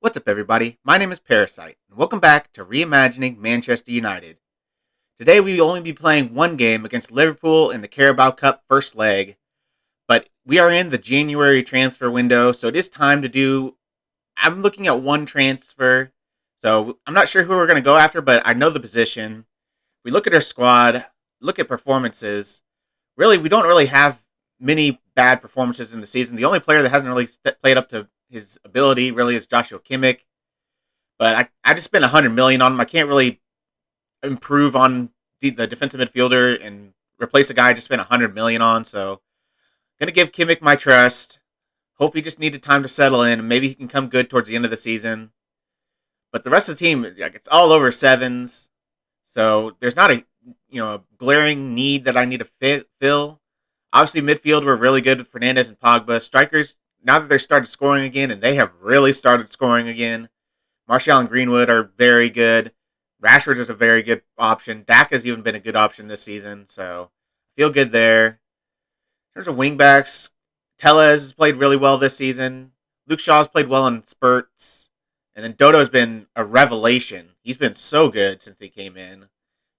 What's up, everybody? My name is Parasite, and welcome back to Reimagining Manchester United. Today, we will only be playing one game against Liverpool in the Carabao Cup first leg, but we are in the January transfer window, so it is time to do. I'm looking at one transfer, so I'm not sure who we're going to go after, but I know the position. We look at our squad, look at performances. Really, we don't really have many bad performances in the season. The only player that hasn't really played up to his ability really is Joshua Kimmich. But I just spent 100 million on him. I can't really improve on the defensive midfielder and replace a guy I just spent 100 million on. So gonna give Kimmich my trust. Hope he just needed time to settle in, and maybe he can come good towards the end of the season. But the rest of the team, like, it's all over sevens. So there's not a glaring need that I need to fill. Obviously, midfield we're really good with Fernandez and Pogba. Strikers, now that they're started scoring again, and they have really started scoring again. Martial and Greenwood are very good. Rashford is a very good option. Dak has even been a good option this season, so feel good there. In terms of wingbacks, Tellez has played really well this season. Luke Shaw's played well in spurts. And then Dodo's been a revelation. He's been so good since he came in. And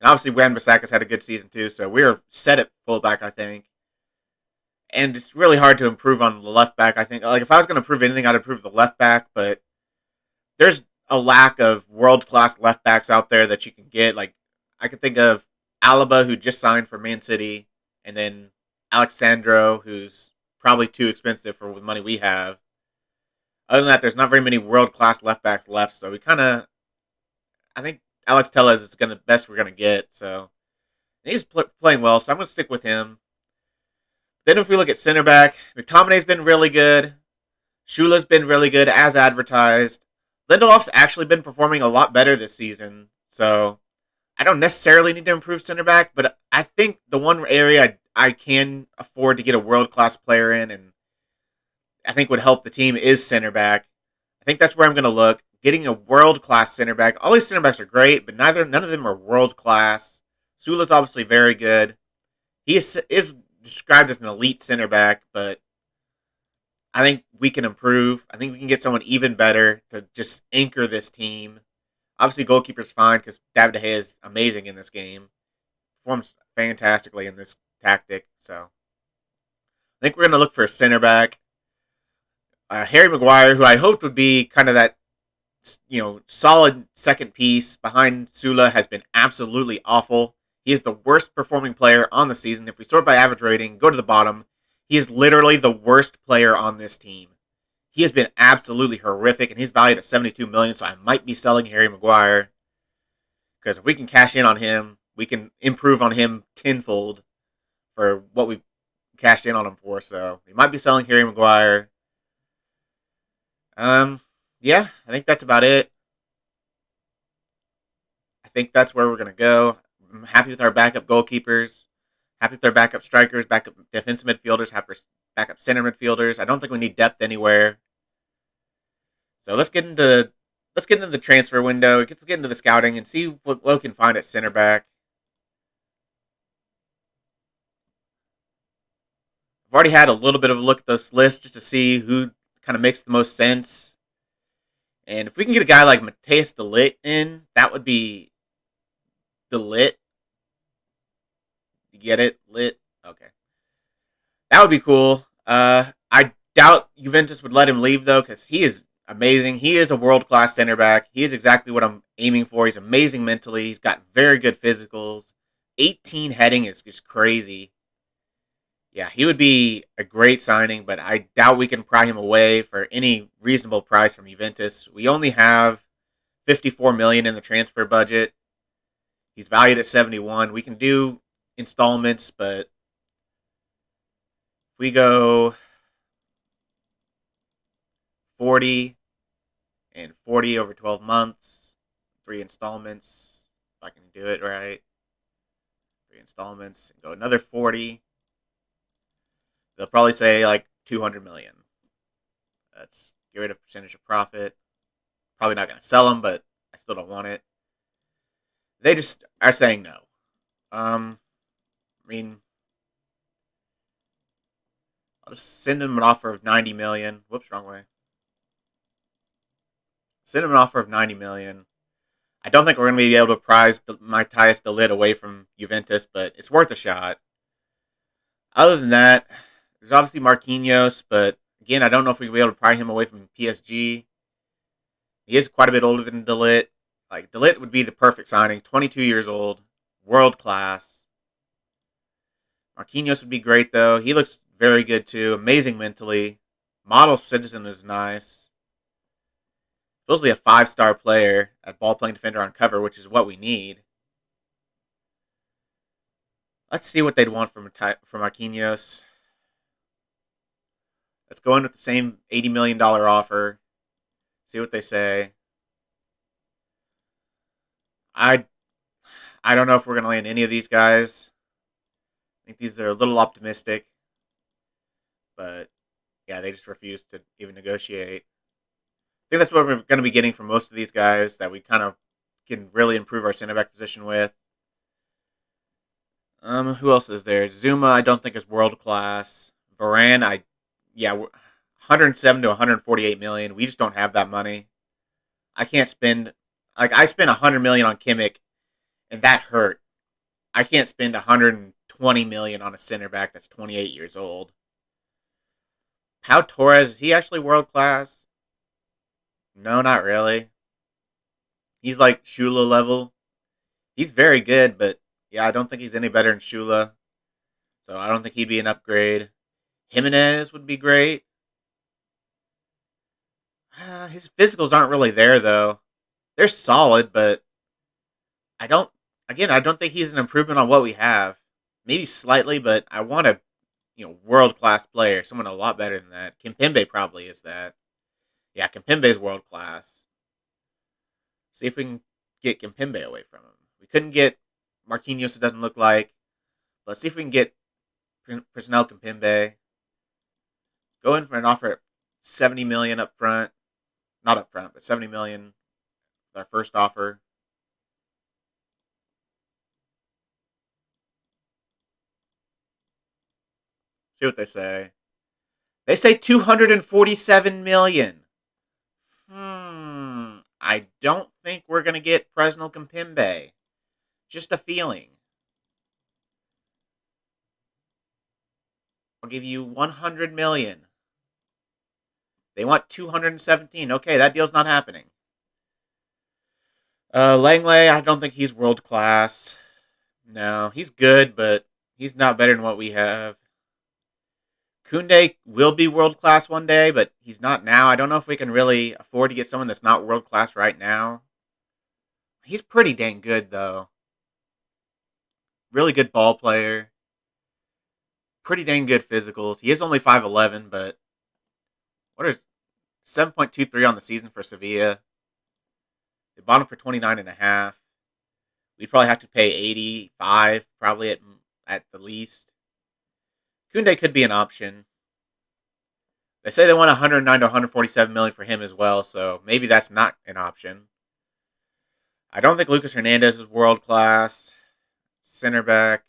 obviously, Wan-Bissaka's had a good season too, so we're set at fullback, I think. And it's really hard to improve on the left back, I think. Like, if I was going to improve anything, I'd improve the left back, but there's a lack of world-class left backs out there that you can get. Like, I could think of Alaba, who just signed for Man City, and then Alexandro, who's probably too expensive for the money we have. Other than that, there's not very many world-class left backs left, so I think Alex Tellez is the best we're going to get, so he's playing well, so I'm going to stick with him. Then if we look at center back, McTominay's been really good. Shula's been really good, as advertised. Lindelof's actually been performing a lot better this season, so I don't necessarily need to improve center back, but I think the one area I can afford to get a world-class player in, and I think would help the team, is center back. I think that's where I'm going to look. Getting a world-class center back. All these center backs are great, but none of them are world-class. Sula's obviously very good. He is described as an elite center back, but I think we can improve. I think we can get someone even better to just anchor this team. Obviously, goalkeeper's fine because David De Gea is amazing in this game. Performs fantastically in this tactic. So I think we're going to look for a center back. Harry Maguire, who I hoped would be kind of that, solid second piece behind Sula, has been absolutely awful. He is the worst performing player on the season. If we sort by average rating, go to the bottom, he is literally the worst player on this team. He has been absolutely horrific, and he's valued at 72 million, so I might be selling Harry Maguire. Because if we can cash in on him, we can improve on him tenfold for what we cashed in on him for. So we might be selling Harry Maguire. Yeah, I think that's about it. I think that's where we're going to go. I'm happy with our backup goalkeepers. Happy with our backup strikers, backup defensive midfielders, backup center midfielders. I don't think we need depth anywhere. So let's get into the transfer window. Let's get into the scouting and see what we can find at center back. I've already had a little bit of a look at this list just to see who kind of makes the most sense. And if we can get a guy like Mateus de Ligt in, that would be de Ligt. You get it? Lit? Okay. That would be cool. I doubt Juventus would let him leave, though, because he is amazing. He is a world-class center back. He is exactly what I'm aiming for. He's amazing mentally. He's got very good physicals. 18 heading is just crazy. Yeah, he would be a great signing, but I doubt we can pry him away for any reasonable price from Juventus. We only have 54 million in the transfer budget. He's valued at 71. We can do installments, but if we go 40 and 40 over 12 months, 3 installments, if I can do it right, 3 installments, and go another 40, they'll probably say like 200 million. That's get rid of percentage of profit. Probably not going to sell them, but I still don't want it. They just are saying no. I mean, I'll just send them an offer of 90 million. Whoops, wrong way. Send him an offer of 90 million. I don't think we're going to be able to prize Matthias de Ligt away from Juventus, but it's worth a shot. Other than that, there's obviously Marquinhos, but again, I don't know if we'll be able to pry him away from PSG. He is quite a bit older than de Ligt. Like, de Ligt would be the perfect signing. 22 years old, world class. Marquinhos would be great, though. He looks very good, too. Amazing mentally. Model citizen is nice. Supposedly a 5-star player at ball playing defender on cover, which is what we need. Let's see what they'd want from Marquinhos. Let's go in with the same $80 million offer. See what they say. I don't know if we're going to land any of these guys. I think these are a little optimistic. But, yeah, they just refuse to even negotiate. I think that's what we're going to be getting from most of these guys that we kind of can really improve our center back position with. Who else is there? Zuma, I don't think is world class. Varane, 107 to 148 million. We just don't have that money. I can't spend I spent 100 million on Kimmich, and that hurt. I can't spend 120 million on a center back that's 28 years old. Pau Torres, is he actually world class? No, not really. He's like Shula level. He's very good, but yeah, I don't think he's any better than Shula. So I don't think he'd be an upgrade. Jimenez would be great. His physicals aren't really there, though. They're solid, but I don't. Again, I don't think he's an improvement on what we have. Maybe slightly, but I want a world class player, someone a lot better than that. Kimpembe probably is that. Yeah, Kimpembe's world class. See if we can get Kimpembe away from him. We couldn't get Marquinhos. It doesn't look like. Let's see if we can get Personnel Kimpembe. Go in for an offer at 70 million up front. Not up front, but 70 million. Our first offer. See what they say. They say 247 million. I don't think we're going to get Presnel Kimpembe. Just a feeling. I'll give you 100 million. They want 217. Okay, that deal's not happening. Langley, I don't think he's world class. No, he's good, but he's not better than what we have. Koundé will be world class one day, but he's not now. I don't know if we can really afford to get someone that's not world class right now. He's pretty dang good, though. Really good ball player. Pretty dang good physicals. He is only 5'11", but what is 7.23 on the season for Sevilla? They bought him for 29.5. We'd probably have to pay 85, probably at the least. Koundé could be an option. They say they want 109 to 147 million for him as well, so maybe that's not an option. I don't think Lucas Hernandez is world class. Center back.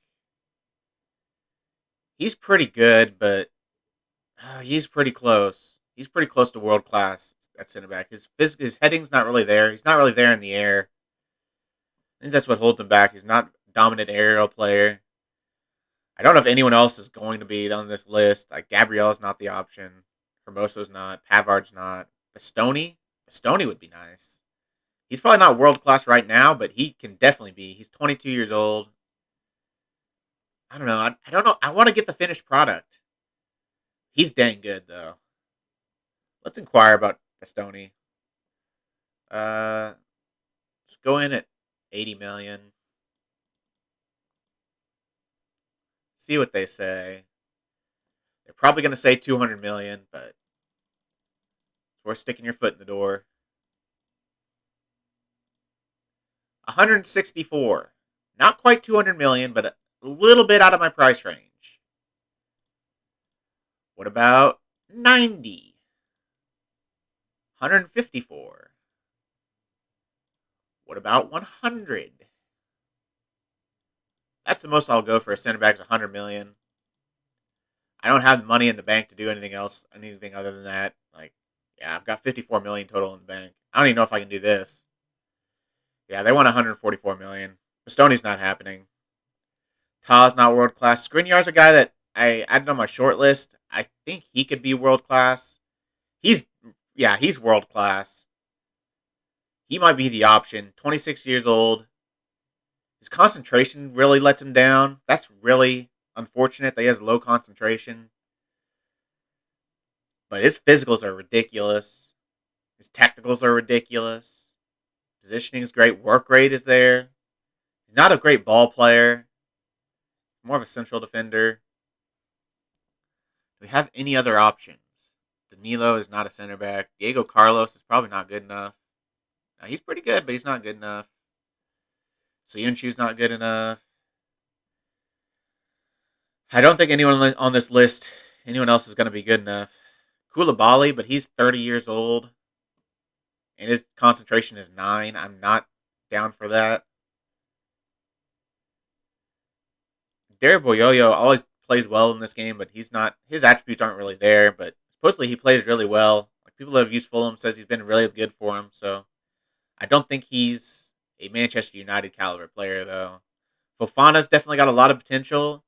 He's pretty good, but he's pretty close. He's pretty close to world class at center back. His heading's not really there. He's not really there in the air. I think that's what holds him back. He's not a dominant aerial player. I don't know if anyone else is going to be on this list. Like Gabriel's not the option. Hermoso's not. Pavard's not. Bastoni would be nice. He's probably not world class right now, but he can definitely be. He's 22 years old. I don't know. I don't know. I want to get the finished product. He's dang good, though. Let's inquire about Bastoni. Let's go in at 80 million. See what they say. They're probably going to say 200 million, but it's worth sticking your foot in the door. 164. Not quite 200 million, but a little bit out of my price range. What about 90? 154. What about 100? That's the most I'll go for a center back is 100 million. I don't have the money in the bank to do anything else, anything other than that. Like, Yeah, I've got 54 million total in the bank. I don't even know if I can do this. Yeah, they want 144 million. Bastoni's not happening. Ta's not world class. Skriniar's a guy that I added on my short list. I think he could be world class. He's he's world class. He might be the option. 26 years old. His concentration really lets him down. That's really unfortunate that he has low concentration. But his physicals are ridiculous. His technicals are ridiculous. Positioning is great. Work rate is there. He's not a great ball player. More of a central defender. Do we have any other options? Danilo is not a center back. Diego Carlos is probably not good enough. Now, he's pretty good, but he's not good enough. Soyuncu's not good enough. I don't think anyone on this list, anyone else is going to be good enough. Koulibaly, but he's 30 years old. And his concentration is 9. I'm not down for that. Derek Boyoyo always plays well in this game, but he's not. His attributes aren't really there. But supposedly he plays really well. Like people that have used Fulham says he's been really good for him. So I don't think he's a Manchester United caliber player though. Fofana's definitely got a lot of potential,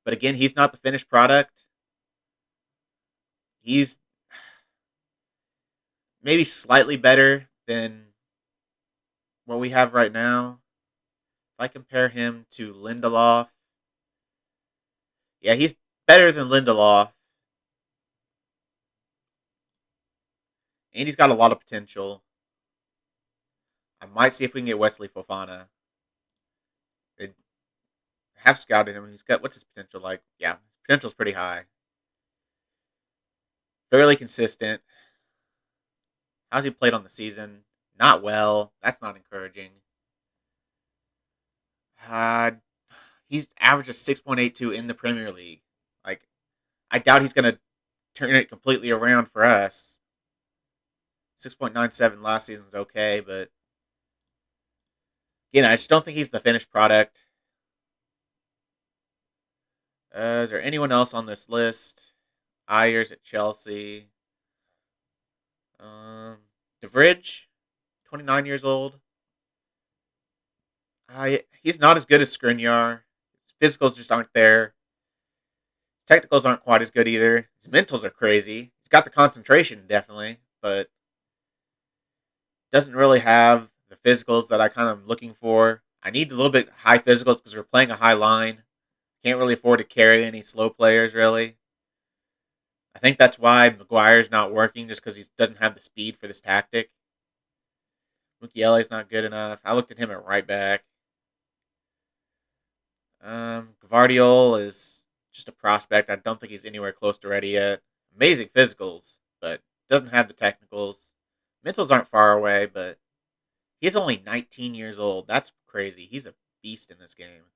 but again, he's not the finished product. He's maybe slightly better than what we have right now. If I compare him to Lindelof, yeah, he's better than Lindelof. And he's got a lot of potential. I might see if we can get Wesley Fofana. They have scouted him. He's got, what's his potential like? Yeah, his potential's pretty high. Fairly consistent. How's he played on the season? Not well. That's not encouraging. Uh, he's averaged a 6.82 in the Premier League. Like, I doubt he's going to turn it completely around for us. 6.97 last season's okay, but again, I just don't think he's the finished product. Is there anyone else on this list? Ayers at Chelsea. De Vrij, 29 years old. He's not as good as Skriniar. His physicals just aren't there. Technicals aren't quite as good either. His mentals are crazy. He's got the concentration, definitely, but doesn't really have the physicals that I kind of looking for. I need a little bit high physicals because we're playing a high line. Can't really afford to carry any slow players, really. I think that's why Maguire's not working, just because he doesn't have the speed for this tactic. Mukiele's not good enough. I looked at him at right back. Gvardiol is just a prospect. I don't think he's anywhere close to ready yet. Amazing physicals, but doesn't have the technicals. Mentals aren't far away, but he's only 19 years old. That's crazy. He's a beast in this game.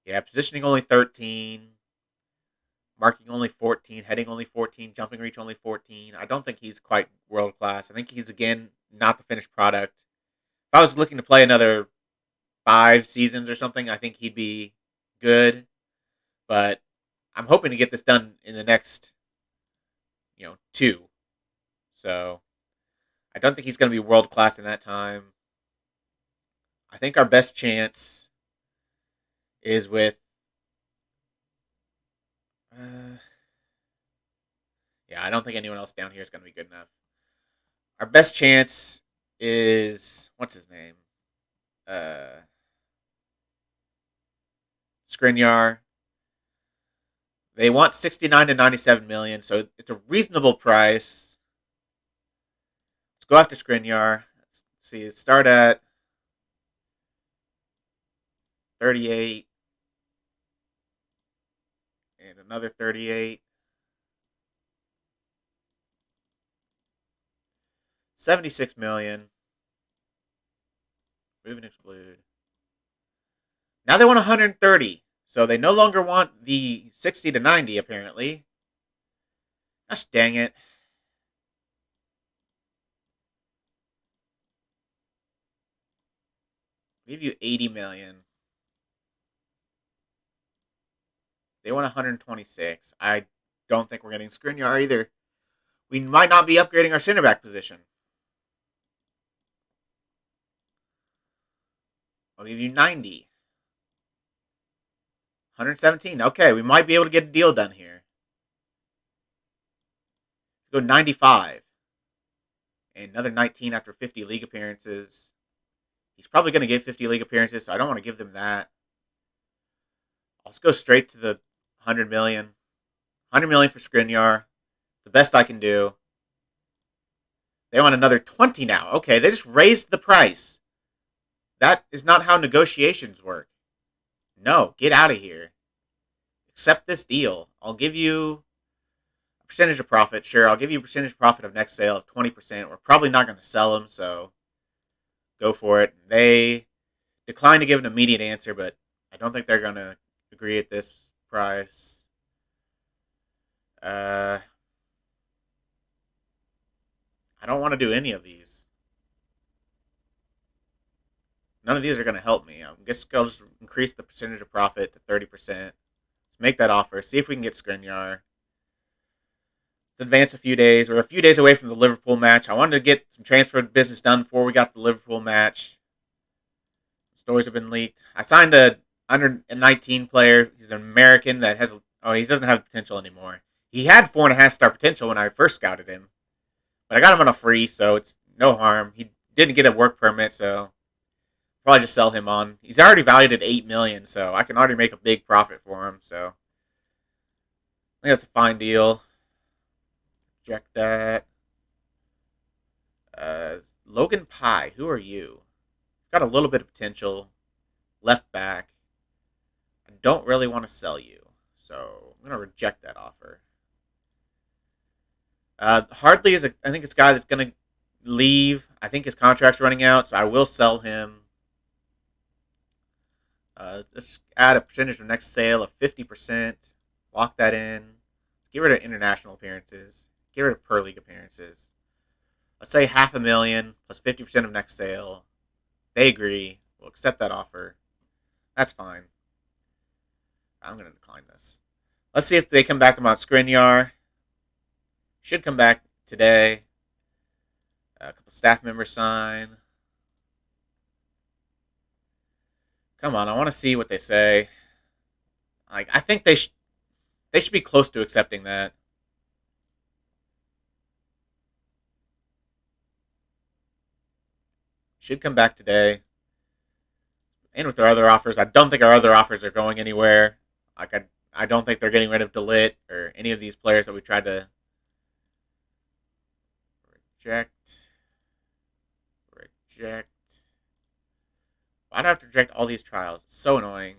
Yeah, positioning only 13. Marking only 14. Heading only 14. Jumping reach only 14. I don't think he's quite world class. I think he's, again, not the finished product. If I was looking to play another 5 seasons or something, I think he'd be good. But I'm hoping to get this done in the next, 2. So I don't think he's going to be world class in that time. I think our best chance is with. Yeah, I don't think anyone else down here is going to be good enough. Our best chance is, what's his name? Skriniar. They want 69 to 97 million, so it's a reasonable price. Let's go after Skriniar. Let's see, start at 38 and another 38. 76 million. Move and exclude. Now they want 130. So they no longer want the 60 to 90, apparently. Gosh dang it. Give you 80 million. They want 126. I don't think we're getting Skriniar either. We might not be upgrading our center back position. I'll give you 90. 117. Okay, we might be able to get a deal done here. Go 95. And another 19 after 50 league appearances. He's probably going to get 50 league appearances, so I don't want to give them that. I'll just go straight to the 100 million. 100 million for Skriniar. The best I can do. They want another 20 now. Okay, they just raised the price. That is not how negotiations work. No, get out of here. Accept this deal. I'll give you a percentage of profit. Sure, I'll give you a percentage of profit of next sale of 20%. We're probably not going to sell them, so go for it. They declined to give an immediate answer, but I don't think they're going to agree at this price. I don't want to do any of these. None of these are going to help me. I guess I'll just increase the percentage of profit to 30%. Let's make that offer. See if we can get Skriniar. Let's advance a few days. We're a few days away from the Liverpool match. I wanted to get some transfer business done before we got the Liverpool match. Stories have been leaked. I signed a under 19 player. He's an American that has... Oh, he doesn't have potential anymore. He had 4.5 star potential when I first scouted him. But I got him on a free, so it's no harm. He didn't get a work permit, so probably just sell him on. He's already valued at $8 million, so I can already make a big profit for him. So I think that's a fine deal. Check that. Logan Pye, who are you? Got a little bit of potential. Left back. I don't really want to sell you, so I'm going to reject that offer. Hardly is I think it's a guy that's going to leave. I think his contract's running out, so I will sell him. Let's add a percentage of next sale of 50%. Lock that in. Get rid of international appearances. Get rid of per league appearances. Let's say $500,000 plus 50% of next sale. They agree. We'll accept that offer. That's fine. I'm going to decline this. Let's see if they come back about Skriniar. Should come back today. A couple staff members sign. Come on, I want to see what they say. I think they should be close to accepting that. Should come back today. And with our other offers, I don't think our other offers are going anywhere. I don't think they're getting rid of DeLitt or any of these players that we tried to reject. Why'd I have to reject all these trials? It's so annoying.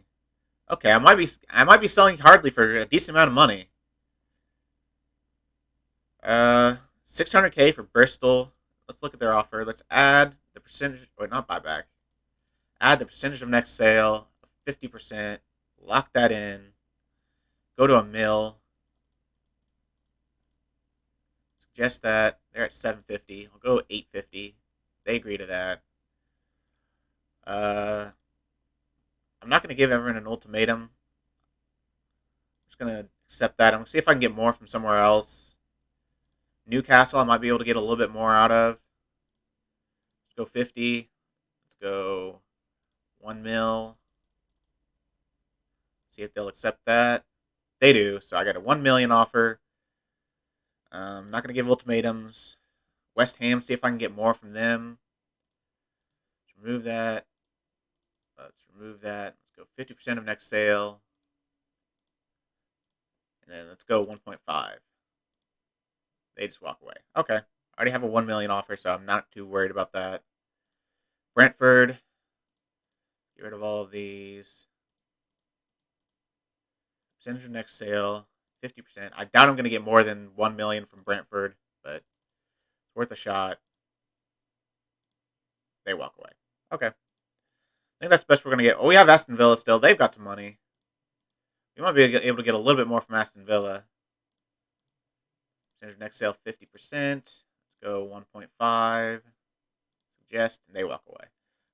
Okay, I might be selling Hardly for a decent amount of money. 600K for Bristol. Let's look at their offer. Let's add the percentage. Wait, not buyback. Add the percentage of next sale, 50%. Lock that in. Go to a mill. Suggest that. They're at 750. I'll go 850. They agree to that. I'm not going to give everyone an ultimatum. I'm just going to accept that. I'm going to see if I can get more from somewhere else. Newcastle, I might be able to get a little bit more out of. Let's go 50. Let's go 1 mil. See if they'll accept that. They do. So I got a 1 million offer. I'm not going to give ultimatums. West Ham, see if I can get more from them. Let's remove that. Let's go 50% of next sale. And then let's go 1.5. They just walk away. Okay. I already have a 1 million offer, so I'm not too worried about that. Brentford. Get rid of all of these. Percentage of next sale, 50%. I doubt I'm going to get more than 1 million from Brentford, but it's worth a shot. They walk away. Okay. I think that's the best we're going to get. Oh, we have Aston Villa still. They've got some money. We might be able to get a little bit more from Aston Villa. Percentage of next sale, 50%. Let's go 1.5. Suggest, and they walk away.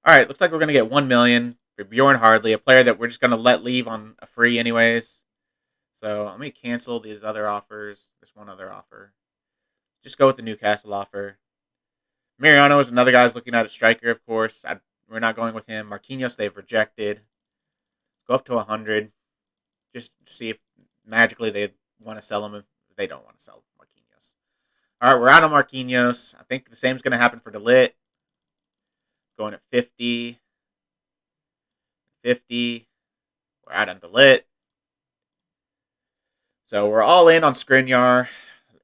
All right, looks like we're going to get 1 million for Bjorn Hardley, a player that we're just going to let leave on a free anyways. So let me cancel these other offers. There's one other offer. Just go with the Newcastle offer. Mariano is another guy who's looking at a striker, of course. We're not going with him. Marquinhos, they've rejected. Go up to 100. Just see if magically they want to sell him. If they don't want to sell Marquinhos. All right, we're out on Marquinhos. I think the same is going to happen for DeLitt. Going at 50. 50. We're out on DeLitt. So we're all in on Skriniar.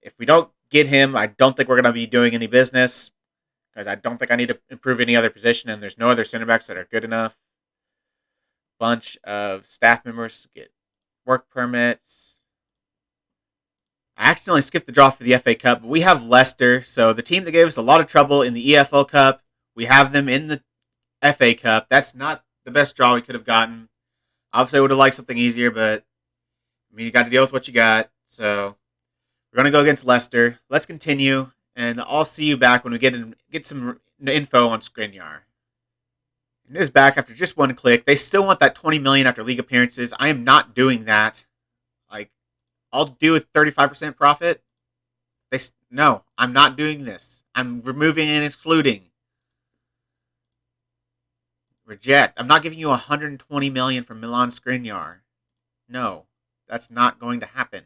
If we don't get him, I don't think we're going to be doing any business, because I don't think I need to improve any other position, and there's no other center backs that are good enough. Bunch of staff members get work permits. I accidentally skipped the draw for the FA Cup, but we have Leicester, so the team that gave us a lot of trouble in the EFL Cup, we have them in the FA Cup. That's not the best draw we could have gotten. Obviously, I would have liked something easier, but I mean, you got to deal with what you got. So we're going to go against Leicester. Let's continue, and I'll see you back when we get some info on Skriniar. And it is back after just one click. They still want that 20 million after league appearances. I am not doing that. Like, I'll do a 35% profit. No, I'm not doing this. I'm removing and excluding. Reject. I'm not giving you 120 million for Milan Skriniar. No, that's not going to happen.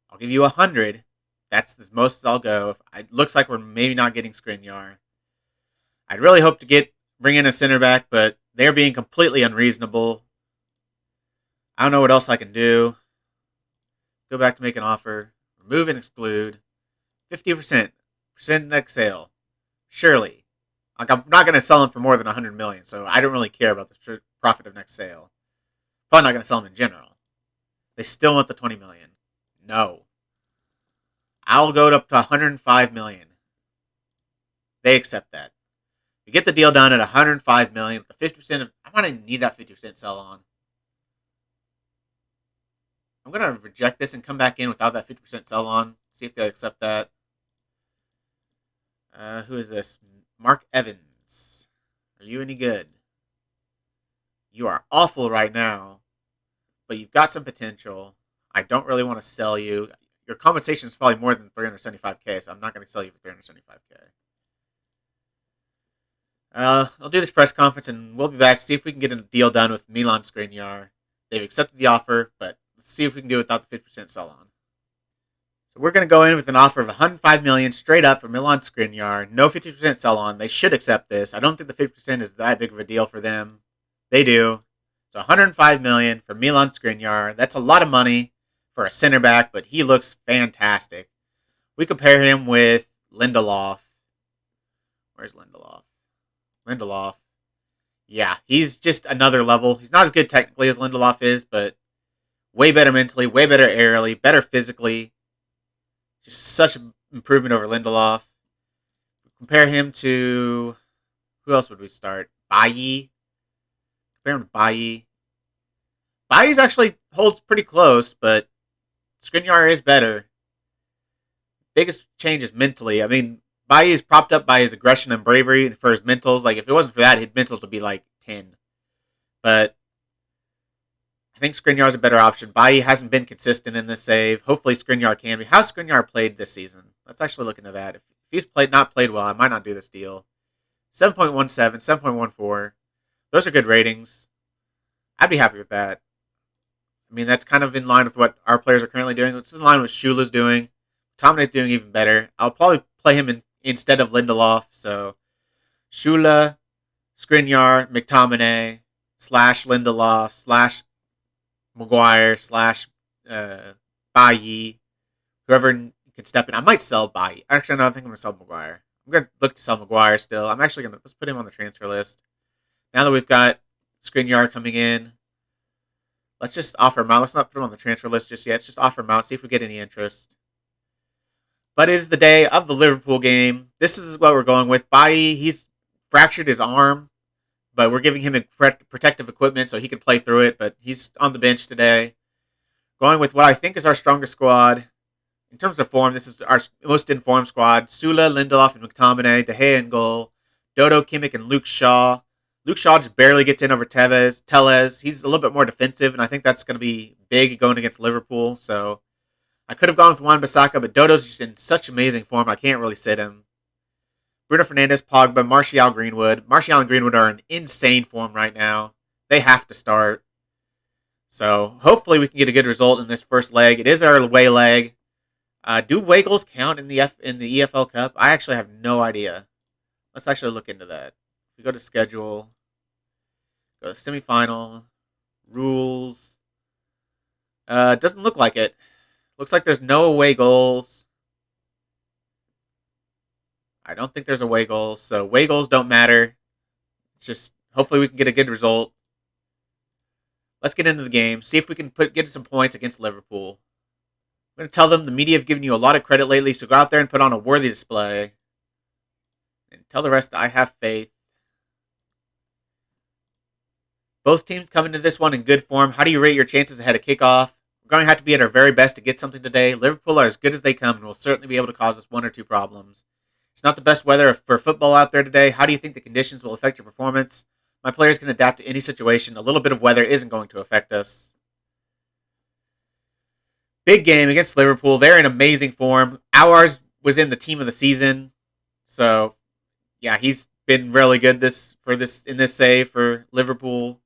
I'll give you 100. That's the most I'll go. It looks like we're maybe not getting Skriniar. I'd really hope to bring in a center back, but they're being completely unreasonable. I don't know what else I can do. Go back to make an offer. Remove and exclude. 50%. Percent next sale. Surely. Like, I'm not going to sell them for more than 100 million, so I don't really care about the profit of next sale. Probably not going to sell them in general. They still want the 20 million. No. I'll go up to 105 million. They accept that. We get the deal done at 105 million. The 50% of, I might need that 50% sell on. I'm going to reject this and come back in without that 50% sell on. See if they accept that. Who is this? Mark Evans. Are you any good? You are awful right now, but you've got some potential. I don't really want to sell you. Your compensation is probably more than 375k, so I'm not going to sell you for 375k. I'll do this press conference, and we'll be back to see if we can get a deal done with Milan Skriniar. They've accepted the offer, but let's see if we can do it without the 50% sell on. So we're going to go in with an offer of 105 million straight up for Milan Skriniar. No 50% sell on. They should accept this. I don't think the 50% is that big of a deal for them. They do. So 105 million for Milan Skriniar. That's a lot of money for a center back, but he looks fantastic. We compare him with Lindelof. Where's Lindelof? Lindelof. Yeah, he's just another level. He's not as good technically as Lindelof is, but way better mentally, way better aerially, better physically. Just such an improvement over Lindelof. Compare him to, who else would we start? Bailly. Compare him to Bailly. Bailly's actually holds pretty close, but Skriniar is better. Biggest change is mentally. I mean, Bailly is propped up by his aggression and bravery for his mentals. Like, if it wasn't for that, his mentals would be like 10. But I think Skriniar's a better option. Bailly hasn't been consistent in this save. Hopefully Skriniar can be. How's Skriniar played this season? Let's actually look into that. If he's not played well, I might not do this deal. 7.17, 7.14. Those are good ratings. I'd be happy with that. I mean, that's kind of in line with what our players are currently doing. It's in line with Shula's doing. Tomine's doing even better. I'll probably play him instead of Lindelof. So Shula, Skriniar, McTominay, / Lindelof, / Maguire, / Bailly. Whoever can step in. I might sell Bailly. Actually, no, I think I'm going to sell Maguire. I'm going to look to sell Maguire still. I'm actually going to, let's put him on the transfer list. Now that we've got Skriniar coming in, let's just offer him out. Let's not put him on the transfer list just yet. Let's just offer him out, see if we get any interest. But it is the day of the Liverpool game. This is what we're going with. Bailly, he's fractured his arm, but we're giving him protective equipment so he can play through it, but he's on the bench today. Going with what I think is our strongest squad. In terms of form, this is our most informed squad. Sula, Lindelof, and McTominay, De Gea in goal, Dodo, Kimmich, and Luke Shaw. Luke Shaw just barely gets in over Tellez. He's a little bit more defensive, and I think that's going to be big going against Liverpool. So I could have gone with Wan-Bissaka, but Dodo's just in such amazing form, I can't really sit him. Bruno Fernandes, Pogba, Martial, Greenwood. Martial and Greenwood are in insane form right now. They have to start. So hopefully we can get a good result in this first leg. It is our away leg. Do away goals count in the EFL Cup? I actually have no idea. Let's actually look into that. If we go to schedule, go to semifinal, rules. It doesn't look like it. Looks like there's no away goals. I don't think there's away goals, so away goals don't matter. It's just hopefully we can get a good result. Let's get into the game. See if we can get some points against Liverpool. I'm going to tell them the media have given you a lot of credit lately, so go out there and put on a worthy display. And tell the rest I have faith. Both teams come into this one in good form. How do you rate your chances ahead of kickoff? We're going to have to be at our very best to get something today. Liverpool are as good as they come and will certainly be able to cause us one or two problems. It's not the best weather for football out there today. How do you think the conditions will affect your performance? My players can adapt to any situation. A little bit of weather isn't going to affect us. Big game against Liverpool. They're in amazing form. Ours was in the team of the season. So, yeah, he's been really good in this save for Liverpool.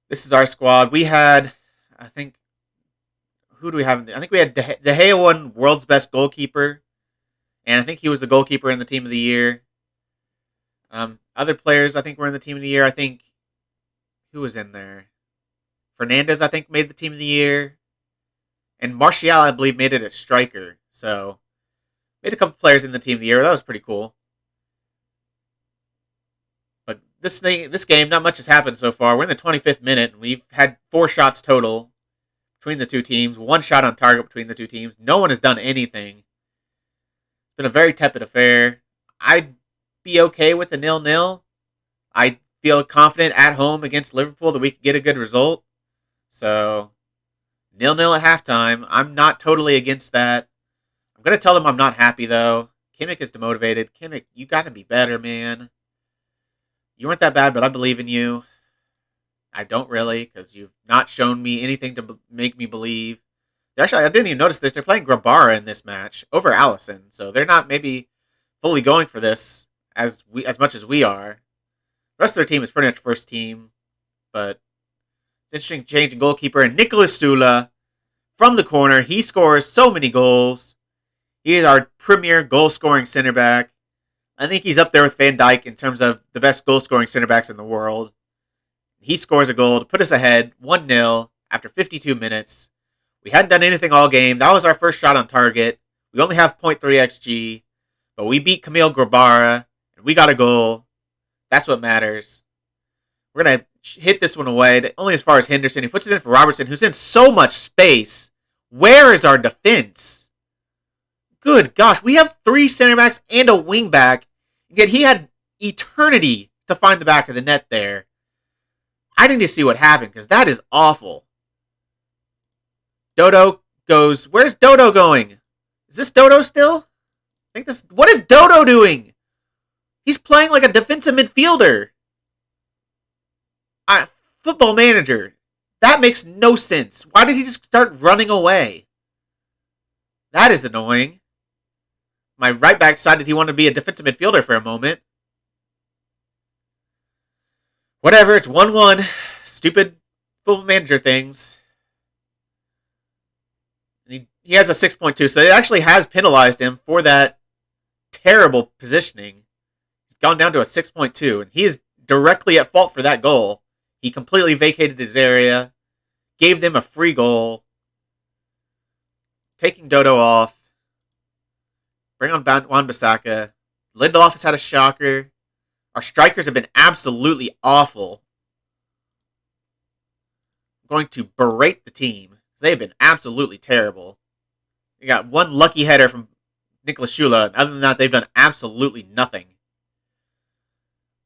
This is our squad. We had, I think, who do we have? I think we had De Gea won world's best goalkeeper. And I think he was the goalkeeper in the team of the year. Other players, I think, were in the team of the year. I think, who was in there? Fernandes, I think, made the team of the year. And Martial, I believe, made it a striker. So, made a couple players in the team of the year. That was pretty cool. But this game, not much has happened so far. We're in the 25th minute, and we've had 4 shots total between the two teams. 1 shot on target between the two teams. No one has done anything. It's been a very tepid affair. I'd be okay with a 0-0. I feel confident at home against Liverpool that we could get a good result. So, 0-0 at halftime. I'm not totally against that. I'm going to tell them I'm not happy, though. Kimmich is demotivated. Kimmich, you got to be better, man. You weren't that bad, but I believe in you. I don't really, because you've not shown me anything to make me believe. Actually, I didn't even notice this. They're playing Grabara in this match over Allison, so they're not maybe fully going for this as much as we are. The rest of their team is pretty much first team, but it's interesting change in goalkeeper. And Nicolas Sula from the corner, he scores so many goals. He is our premier goal-scoring center back. I think he's up there with Van Dijk in terms of the best goal-scoring center backs in the world. He scores a goal to put us ahead 1-0 after 52 minutes. We hadn't done anything all game. That was our first shot on target. We only have 0.3 XG, but we beat Camille Grabara, and we got a goal. That's what matters. We're going to hit this one away, only as far as Henderson. He puts it in for Robertson, who's in so much space. Where is our defense? Good gosh, we have 3 center backs and a wing back, yet he had eternity to find the back of the net there. I need to see what happened, because that is awful. Dodo goes, where's Dodo going? Is this Dodo still? What is Dodo doing? He's playing like a defensive midfielder. Football Manager. That makes no sense. Why did he just start running away? That is annoying. My right back decided he wanted to be a defensive midfielder for a moment. Whatever, it's 1-1. Stupid Football Manager things. He has a 6.2, so it actually has penalized him for that terrible positioning. He's gone down to a 6.2, and he is directly at fault for that goal. He completely vacated his area, gave them a free goal, taking Dodo off, bring on Wan-Bissaka. Lindelof has had a shocker. Our strikers have been absolutely awful. I'm going to berate the team. They have been absolutely terrible. They got one lucky header from Nicolas Sula. Other than that, they've done absolutely nothing.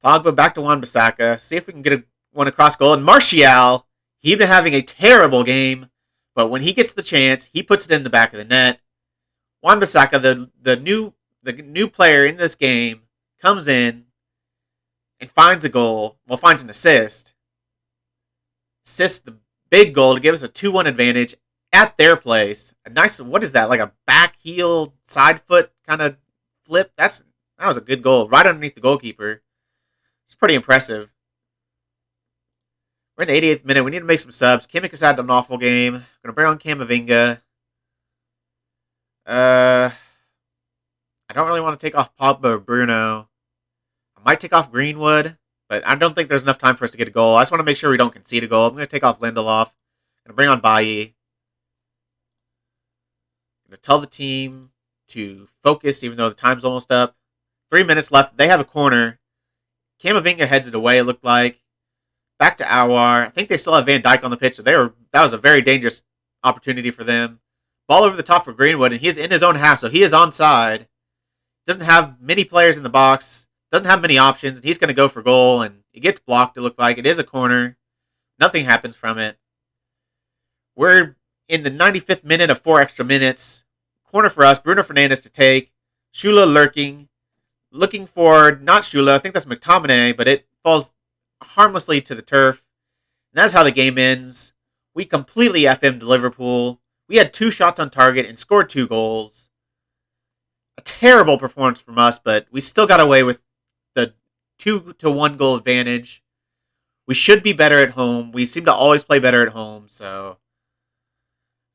Pogba back to Wan-Bissaka. See if we can get one across goal. And Martial, he's been having a terrible game. But when he gets the chance, he puts it in the back of the net. Wan-Bissaka, the new player in this game, comes in and finds a goal. Well, finds an assist. Assists the big goal to give us a 2-1 advantage. at their place. A nice, what is that? Like a back heel side foot kind of flip. That was a good goal, right underneath the goalkeeper. It's pretty impressive. We're in the 88th minute. We need to make some subs. Kimmich has had an awful game. Gonna bring on Camavinga. I don't really want to take off Pogba or Bruno. I might take off Greenwood, but I don't think there's enough time for us to get a goal. I just want to make sure we don't concede a goal. I'm going to take off Lindelof. I'm going to bring on Bailly. I'm going to tell the team to focus, even though the time's almost up. 3 minutes left. They have a corner. Camavinga heads it away, it looked like. Back to Aouar. I think they still have Van Dijk on the pitch, so that was a very dangerous opportunity for them. Ball over the top for Greenwood, and he's in his own half, so he is onside. Doesn't have many players in the box. Doesn't have many options. And he's going to go for goal, and it gets blocked, it looked like. It is a corner. Nothing happens from it. We're in the 95th minute of 4 extra minutes. Corner for us. Bruno Fernandes to take. Shula looking for, not Shula, I think that's McTominay, but it falls harmlessly to the turf. And that's how the game ends. We completely FM'd Liverpool. We had 2 shots on target and scored 2 goals. A terrible performance from us, but we still got away with the 2-1 goal advantage. We should be better at home. We seem to always play better at home, so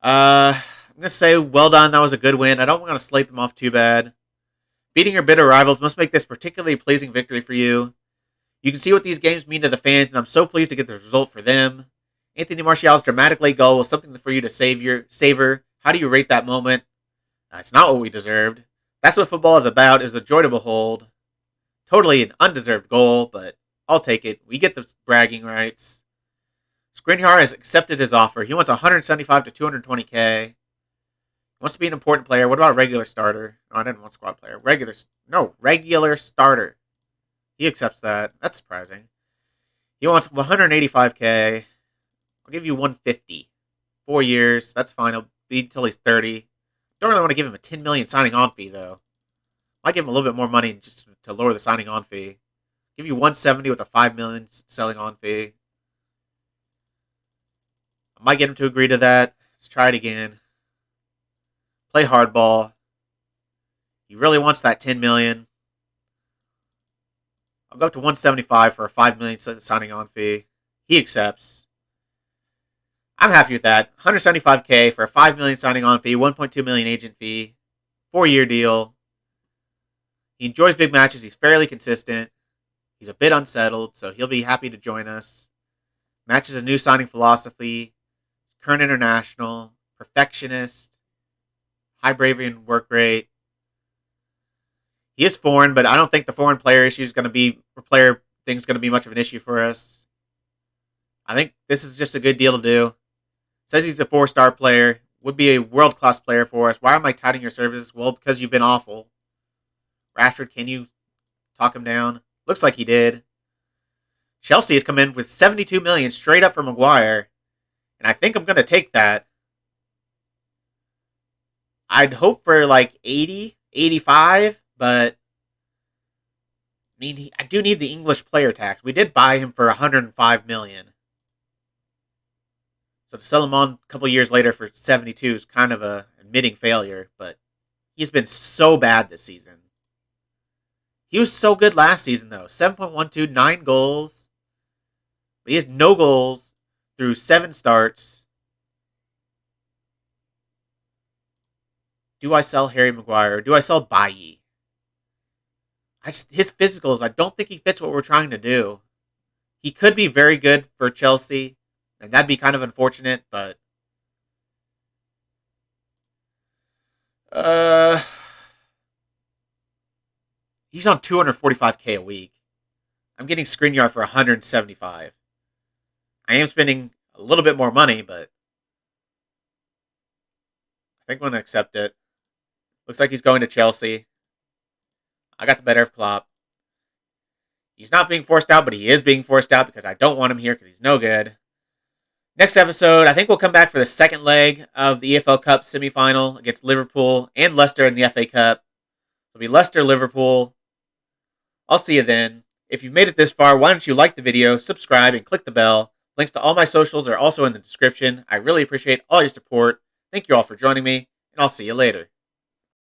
I'm going to say well done. That was a good win. I don't want to slate them off too bad. Beating your bitter rivals must make this a particularly pleasing victory for you. You can see what these games mean to the fans, and I'm so pleased to get the result for them. Anthony Martial's dramatic late goal was something for you to savor. How do you rate that moment? It's not what we deserved. That's what football is about. It was a joy to behold. Totally an undeserved goal, but I'll take it. We get the bragging rights. Skriniar has accepted his offer. He wants 175 to 220K. He wants to be an important player. What about a regular starter? No, I didn't want squad player. Regular starter. He accepts that. That's surprising. He wants 185K. I'll give you 150. 4 years. That's fine. He'll be until he's 30. Don't really want to give him a 10 million signing on fee, though. Might give him a little bit more money just to lower the signing on fee. Give you 170 with a 5 million selling on fee. I might get him to agree to that. Let's try it again. Play hardball. He really wants that 10 million. I'll go up to 175 for a 5 million signing on fee. He accepts. I'm happy with that. 175K for a 5 million signing on fee, 1.2 million agent fee, 4-year deal. He enjoys big matches. He's fairly consistent. He's a bit unsettled, so he'll be happy to join us. Matches a new signing philosophy. Current international. Perfectionist. High bravery and work rate. He is foreign, but I don't think the foreign player issue is going to be, or player thing is going to be much of an issue for us. I think this is just a good deal to do. Says he's a 4-star player. Would be a world-class player for us. Why am I touting your services? Well, because you've been awful. Rashford, can you talk him down? Looks like he did. Chelsea has come in with 72 million straight up for Maguire. And I think I'm going to take that. I'd hope for like 80, 85, but I do need the English player tax. We did buy him for 105 million. So to sell him on a couple years later for 72 is kind of a admitting failure, but he's been so bad this season. He was so good last season, though. 7.12, 9 goals. But he has no goals through 7 starts. Do I sell Harry Maguire? Or do I sell Bailly? His physicals, I don't think he fits what we're trying to do. He could be very good for Chelsea, and that'd be kind of unfortunate, but he's on 245K a week. I'm getting Skriniar for 175. I am spending a little bit more money, but I think I'm going to accept it. Looks like he's going to Chelsea. I got the better of Klopp. He's not being forced out, but he is being forced out because I don't want him here because he's no good. Next episode, I think we'll come back for the second leg of the EFL Cup semifinal against Liverpool and Leicester in the FA Cup. It'll be Leicester-Liverpool. I'll see you then. If you've made it this far, why don't you like the video, subscribe, and click the bell. Links to all my socials are also in the description. I really appreciate all your support. Thank you all for joining me, and I'll see you later.